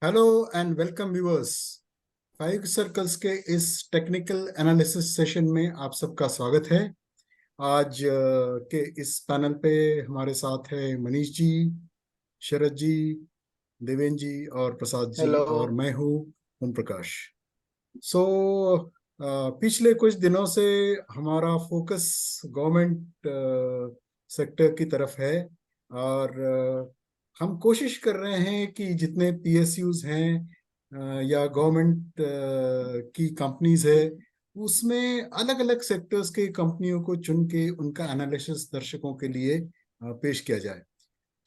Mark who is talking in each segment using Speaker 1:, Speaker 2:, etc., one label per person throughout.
Speaker 1: Hello and welcome viewers. Five circles के इस technical analysis session में आप सबका स्वागत है। आज के इस पैनल पे हमारे साथ है मनीष जी, शरद जी, देवेन जी और प्रसाद जी,
Speaker 2: हेलो।
Speaker 1: और मैं हूँ ओम प्रकाश। सो पिछले कुछ दिनों से हमारा फोकस गवर्नमेंट सेक्टर की तरफ है, और हम कोशिश कर रहे हैं कि जितने पीएसयूज हैं या गवर्नमेंट की कंपनीज है, उसमें अलग अलग सेक्टर्स के कंपनियों को चुन के उनका एनालिसिस दर्शकों के लिए पेश किया जाए।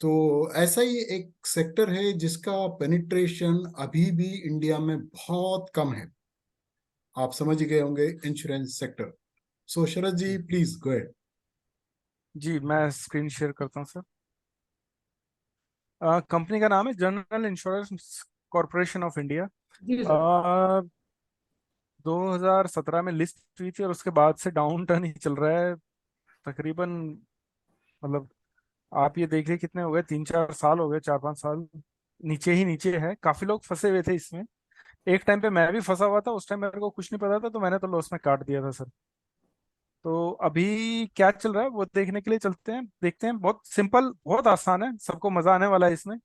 Speaker 1: तो ऐसा ही एक सेक्टर है जिसका पेनिट्रेशन अभी भी इंडिया में बहुत कम है। आप समझ ही गए होंगे, insurance sector. So Sharad ji, please go ahead.
Speaker 2: जी, मैं स्क्रीन शेयर करता हूँ सर। कंपनी का नाम है general insurance corporation of India.
Speaker 1: जी सर।
Speaker 2: 2017 में लिस्ट हुई थी और उसके बाद से डाउन टर्न ही चल रहा है तकरीबन। मतलब आप ये देखिए कितने हो गए, 3-4 साल हो गए, 4-5 साल नीचे ही नीचे है। काफी लोग फंसे हुए थे इसमें। एक टाइम पे मैं भी फंसा हुआ था, उस टाइम मेरे को कुछ नहीं पता था तो मैंने तो लॉस में काट दिया था सर। तो अभी क्या चल रहा है वो देखने के लिए चलते हैं, देखते हैं। बहुत सिंपल, बहुत आसान है, सबको मजा आने वाला है इसमें।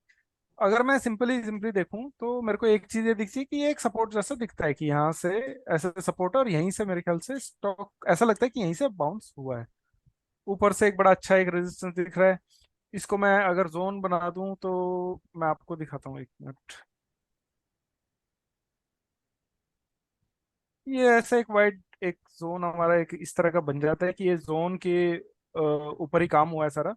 Speaker 2: अगर मैं सिंपली सिंपली देखूं तो मेरे को एक चीज ये दिखती है कि ये एक सपोर्ट जैसा दिखता है कि यहाँ से ऐसे सपोर्ट है और यहीं से मेरे ख्याल से स्टॉक ऐसा लगता है कि यहीं से बाउंस हुआ है। ऊपर से एक बड़ा अच्छा एक रेजिस्टेंस दिख रहा है। इसको मैं अगर जोन बना दूं तो मैं आपको दिखाता हूँ, एक मिनट। ये ऐसा एक वाइड एक जोन हमारा एक इस तरह का बन जाता है कि ये जोन के ऊपर ही काम हुआ है सारा।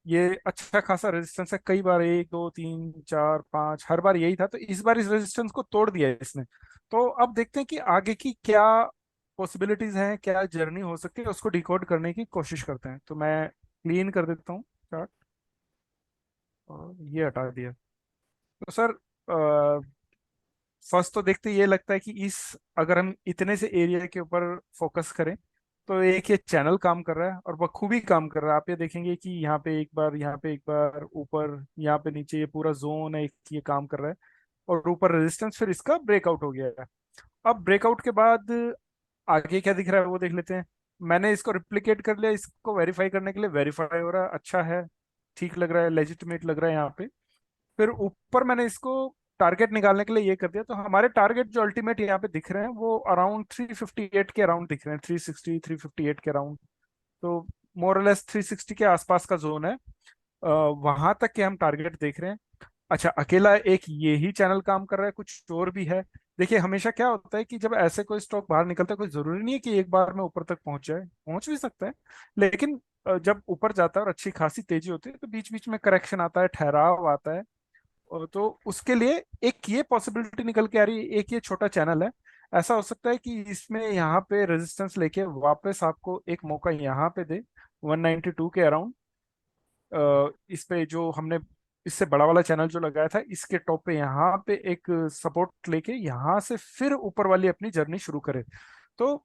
Speaker 2: ये अच्छा खासा रेजिस्टेंस है, कई बार 1 2 3 4 5 हर बार यही था, तो इस बार इस रेजिस्टेंस को तोड़ दिया है इसने। तो अब देखते हैं कि आगे की क्या पॉसिबिलिटीज हैं, क्या जर्नी हो सकती है, उसको डिकोड करने की कोशिश करते हैं। तो मैं क्लीन कर देता हूँ चार्ट और ये हटा दिया। तो सर, फर्स्ट तो देखते ये लगता है कि इस अगर हम इतने से एरिया के ऊपर फोकस करें तो एक ये चैनल काम कर रहा है और बखूबी काम कर रहा है। आप ये देखेंगे कि यहाँ पे एक बार, यहाँ पे एक बार ऊपर, यहाँ पे नीचे, ये पूरा जोन है एक, ये काम कर रहा है। और ऊपर रेजिस्टेंस फिर इसका ब्रेकआउट हो गया है। अब ब्रेकआउट के बाद आगे क्या दिख रहा है वो देख लेते हैं। मैंने इसको रिप्लिकेट कर लिया, इसको वेरीफाई करने के लिए। वेरीफाई हो रहा है, अच्छा है, ठीक लग रहा है, लेजिटिमेट लग रहा है यहाँ पे। फिर ऊपर मैंने इसको टारगेट निकालने के लिए ये कर दिया। तो हमारे टारगेट जो अल्टीमेट यहाँ पे दिख रहे हैं वो अराउंड 358 के अराउंड दिख रहे हैं, 360 358 के अराउंड। तो मोरलेस 360 के आसपास का जोन है। वहां तक के हम टारगेट देख रहे हैं। अच्छा, अकेला एक ये ही चैनल काम कर रहा है, कुछ और भी है? देखिए, हमेशा क्या होता है कि जब ऐसे कोई स्टॉक बाहर निकलता है, कोई जरूरी नहीं है कि एक बार में ऊपर तक पहुंच जाए, पहुंच भी सकता है। लेकिन जब ऊपर जाता है और अच्छी खासी तेजी होती है तो बीच बीच में करेक्शन आता है, ठहराव आता है। और तो उसके लिए एक ये पॉसिबिलिटी निकल के आ रही है, एक ये छोटा चैनल है। ऐसा हो सकता है कि इसमें यहाँ पे रेजिस्टेंस लेके वापस आपको एक मौका यहाँ पे दे, 192 के अराउंड। इस पे जो हमने इससे बड़ा वाला चैनल जो लगाया था, इसके टॉप पे यहाँ पे एक सपोर्ट लेके यहाँ से फिर ऊपर वाली अपनी जर्नी शुरू करे। तो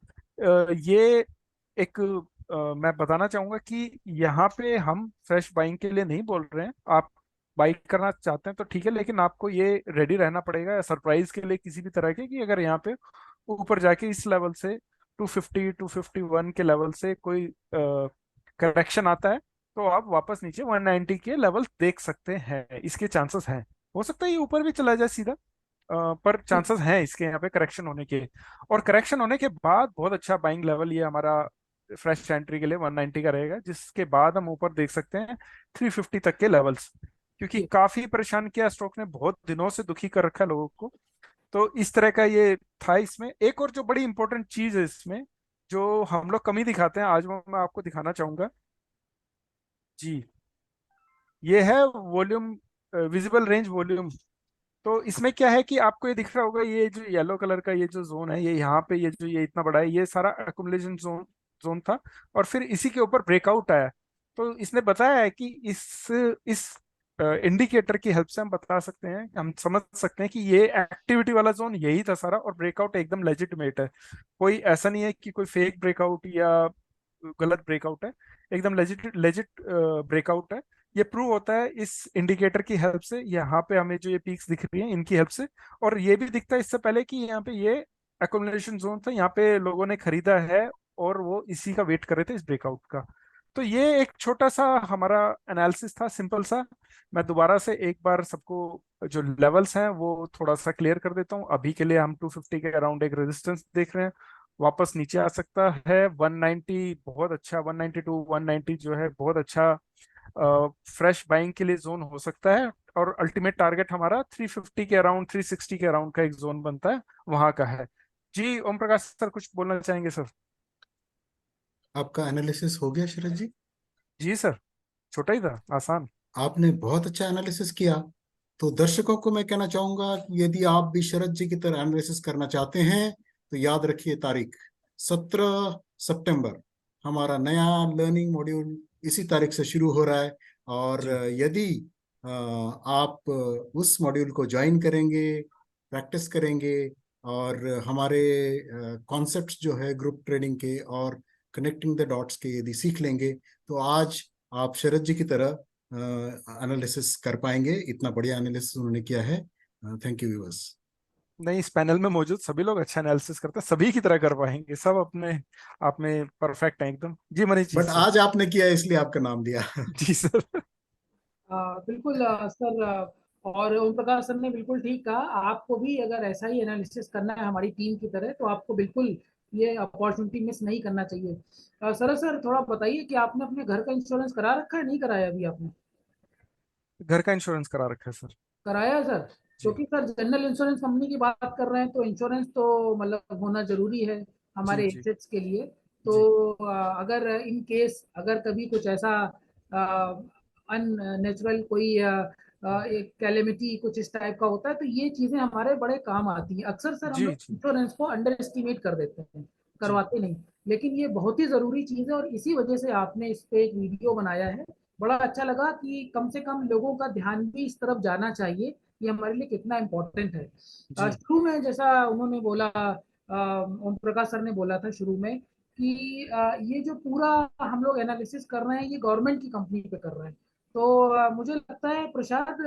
Speaker 2: ये एक मैं बताना चाहूंगा कि यहाँ पे हम फ्रेश बाइंग के लिए नहीं बोल रहे हैं। आप बाइक करना चाहते हैं तो ठीक है, लेकिन आपको ये रेडी रहना पड़ेगा सरप्राइज के लिए किसी भी तरह के, कि अगर यहाँ पे ऊपर जाके इस लेवल से 250 251 के लेवल से कोई करेक्शन आता है तो आप वापस नीचे 190 के लेवल देख सकते हैं। इसके चांसेस हैं। हो सकता है ये ऊपर भी चला जाए सीधा, पर चांसेस हैं इसके यहाँ पे करेक्शन होने के। और करेक्शन होने के बाद बहुत अच्छा बाइंग लेवल ये हमारा फ्रेश एंट्री के लिए 190 का रहेगा, जिसके बाद हम ऊपर देख सकते हैं 350 तक के लेवल्स। क्योंकि काफी परेशान किया स्टॉक ने, बहुत दिनों से दुखी कर रखा है लोगों को। तो इस तरह का ये था। इसमें एक और जो बड़ी इंपॉर्टेंट चीज है इसमें, जो हम लोग कमी दिखाते हैं, आज वो मैं आपको दिखाना चाहूंगा। जी, ये है वॉल्यूम, विजिबल रेंज वॉल्यूम। तो इसमें क्या है कि आपको ये दिख रहा होगा, ये जो येलो कलर का ये जो जोन है, ये यहाँ पे ये जो ये इतना बड़ा है, ये सारा एक्युमुलेशन जोन जोन था। और फिर इसी के ऊपर ब्रेकआउट आया। तो इसने बताया है कि इस इंडिकेटर की हेल्प से हम बता सकते हैं, हम समझ सकते हैं कि ये एक्टिविटी वाला जोन यही था सारा, और ब्रेकआउट एकदम लेजिटिमेट है। कोई ऐसा नहीं है कि कोई फेक ब्रेकआउट या गलत ब्रेकआउट है, एकदम लेजिट लेजिट ब्रेकआउट है। ये प्रूव होता है इस इंडिकेटर की हेल्प से। यहाँ पे हमें जो ये पीक्स दिख रही हैं इनकी हेल्प से, और ये भी दिखता है इससे पहले कि यहाँ पे ये एकोमोडेशन जोन था, यहाँ पे लोगों ने खरीदा है और वो इसी का वेट कर रहे थे, इस ब्रेकआउट का। तो ये एक छोटा सा हमारा एनालिसिस था, सिंपल सा। मैं दोबारा से एक बार सबको जो लेवल्स हैं वो थोड़ा सा क्लियर कर देता हूँ। अभी के लिए हम 250 के अराउंड एक रेजिस्टेंस देख रहे हैं, वापस नीचे आ सकता है 190, बहुत अच्छा 192 190 जो है बहुत अच्छा फ्रेश बाइंग के लिए जोन हो सकता है। और अल्टीमेट टारगेट हमारा 350 के अराउंड, 360 के अराउंड का एक जोन बनता है, वहां का है। जी ओम प्रकाश सर, कुछ बोलना चाहेंगे सर?
Speaker 1: आपका एनालिसिस हो गया शरद जी?
Speaker 2: जी सर, छोटा ही था, आसान।
Speaker 1: आपने बहुत अच्छा एनालिसिस किया। तो दर्शकों को मैं कहना चाहूंगा कि यदि आप भी शरद जी की तरह एनालिसिस करना चाहते हैं तो याद रखिए तारीख 17 सितंबर, हमारा नया लर्निंग मॉड्यूल इसी तारीख से शुरू हो रहा है। और
Speaker 2: जी
Speaker 1: यदि आप उस मॉड्यूल को ज्वाइन करेंगे, प्रैक्टिस करेंगे और हमारे कॉन्सेप्ट्स जो है ग्रुप ट्रेडिंग के और कनेक्टिंग द डॉट्स के यदि सीख लेंगे, तो आज आप शरद जी की तरह एनालिसिस कर पाएंगे। इतना बढ़िया एनालिसिस उन्होंने किया है। Thank you viewers.
Speaker 2: नहीं, इस पैनल में मौजूद सभी लोग अच्छा एनालिसिस करते हैं, सभी की तरह कर पाएंगे, सब अपने आप में परफेक्ट हैं एकदम। जी मनीष जी
Speaker 1: बट
Speaker 2: सर।
Speaker 1: आज आपने किया इसलिए आपका नाम लिया।
Speaker 2: जी सर।
Speaker 3: बिल्कुल सर, और ओम प्रकाश सर ने बिल्कुल ठीक कहा। आपको भी अगर ऐसा ही एनालिसिस करना है हमारी टीम की तरह, तो आपको बिल्कुल ये अपॉर्चुनिटी मिस नहीं करना चाहिए। सर थोड़ा बताइए कि आपने अपने घर का इंश्योरेंस करा रखा है, नहीं कराया अभी आपने?
Speaker 2: घर का इंश्योरेंस करा रखा है सर।
Speaker 3: कराया है सर?
Speaker 2: जी
Speaker 3: क्योंकि सर जनरल इंश्योरेंस कंपनी की बात कर रहे हैं, तो इंश्योरेंस तो मतलब होना जरूरी है
Speaker 2: जी
Speaker 3: हमारे
Speaker 2: जी
Speaker 3: एसेट्स के लिए।
Speaker 2: जी
Speaker 3: तो अगर इन केस अगर कभी कुछ ऐसा अननेचुरल कोई एक कैलेमिटी कुछ इस टाइप का होता है, तो ये चीजें हमारे बड़े काम आती हैं। अक्सर सर हम
Speaker 2: जी
Speaker 3: लोग
Speaker 2: जी
Speaker 3: इंश्योरेंस को अंडर एस्टिमेट कर देते हैं,
Speaker 2: जी
Speaker 3: करवाते नहीं। लेकिन ये बहुत ही जरूरी चीज है, और इसी वजह से आपने इस पे एक वीडियो बनाया है। बड़ा अच्छा लगा कि कम से कम लोगों का ध्यान भी इस तरफ जाना चाहिए, ये हमारे लिए कितना इम्पोर्टेंट है।
Speaker 2: जी
Speaker 3: शुरू में जैसा उन्होंने बोला, ओम प्रकाश सर ने बोला था शुरू में कि ये जो पूरा हम लोग एनालिसिस कर रहे हैं, ये गवर्नमेंट की कंपनी पे कर रहे हैं। तो मुझे लगता है प्रसाद,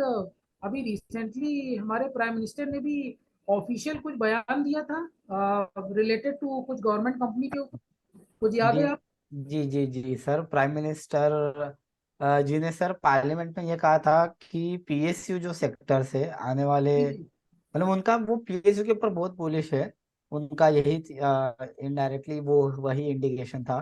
Speaker 3: अभी रिसेंटली हमारे प्राइम मिनिस्टर ने भी ऑफिशियल कुछ बयान दिया था रिलेटेड टू कुछ गवर्नमेंट कंपनी के ऊपर, कुछ याद
Speaker 4: जी
Speaker 3: है आप?
Speaker 4: जी जी जी सर, प्राइम मिनिस्टर जी ने सर पार्लियामेंट में ये कहा था कि पीएसयू जो सेक्टर से आने वाले,
Speaker 3: जी जी
Speaker 4: मतलब उनका वो पीएसयू के ऊपर बहुत बुलिश है। उनका यही इनडायरेक्टली वो वही इंडिकेशन था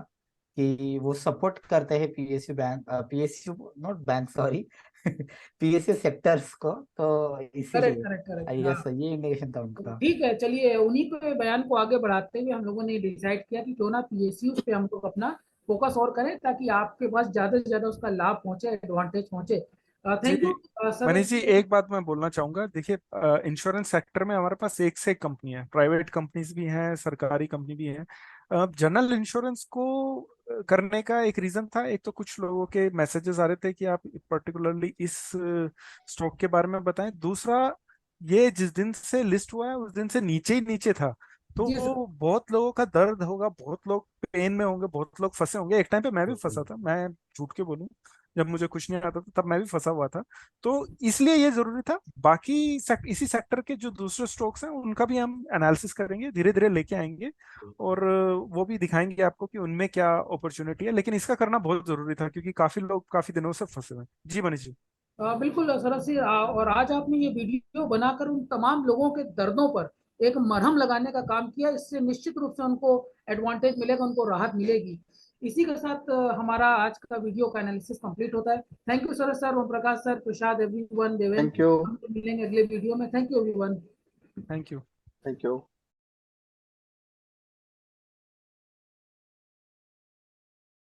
Speaker 4: कि वो सपोर्ट करते हैं PSU bank, PSU not bank sorry, PSU sectors को, तो
Speaker 3: करेक्ट
Speaker 4: इसीलिए
Speaker 3: करेक्ट करेक्ट,
Speaker 4: आई
Speaker 3: हाँ।
Speaker 4: गेस ये इंडिकेशन था
Speaker 3: तो
Speaker 4: उनका।
Speaker 3: ठीक है, चलिए उन्हीं के बयान को आगे बढ़ाते हुए हम लोगों ने डिसाइड किया कि क्यों ना पीएसयू पे हम लोग अपना फोकस और करें, ताकि आपके पास ज्यादा से ज्यादा उसका लाभ पहुंचे, एडवांटेज पहुंचे।
Speaker 2: जी
Speaker 3: thank you sir.
Speaker 2: Manish ji, एक बात मैं बोलना चाहूंगा। देखिए, इंश्योरेंस सेक्टर में हमारे पास एक से एक कंपनी है, प्राइवेट कंपनीज भी हैं, सरकारी कंपनी भी हैं। जनरल इंश्योरेंस को करने का एक रीजन था, एक तो कुछ लोगों के मैसेजेस आ रहे थे कि आप पर्टिकुलरली इस स्टॉक के बारे में बताएं। दूसरा, ये जिस दिन से लिस्ट हुआ है उस दिन से नीचे ही नीचे था, तो
Speaker 3: जी सर।
Speaker 2: बहुत लोगों का दर्द होगा, बहुत लोग पेन में होंगे, बहुत लोग फंसे होंगे। एक टाइम पे मैं भी फंसा था, मैं झूठ के बोलूं, जब मुझे कुछ नहीं आता था तब मैं भी फंसा हुआ था। तो इसलिए ये जरूरी था। बाकी इसी सेक्टर के जो दूसरे स्टॉक्स हैं उनका भी हम एनालिसिस करेंगे, धीरे धीरे लेके आएंगे, और वो भी दिखाएंगे आपको कि उनमें क्या अपॉर्चुनिटी है। लेकिन इसका करना बहुत जरूरी था क्योंकि काफी लोग काफी दिनों से फंसे हुए हैं। जी मनीष जी।
Speaker 3: बिल्कुल सरस जी, और आज आपने ये वीडियो बनाकर उन तमाम लोगों के दर्दों पर एक मरहम लगाने का काम किया। इससे निश्चित रूप से उनको एडवांटेज मिलेगा, उनको राहत मिलेगी। इसी के साथ हमारा आज का वीडियो का एनालिसिस कंप्लीट होता है। Thank you Saras sir, Om Prakash sir, Prasad, everyone, Devendra.
Speaker 5: Thank you.
Speaker 3: हम मिलेंगे अगले वीडियो में। Thank you everyone.
Speaker 2: Thank you.
Speaker 5: Thank you.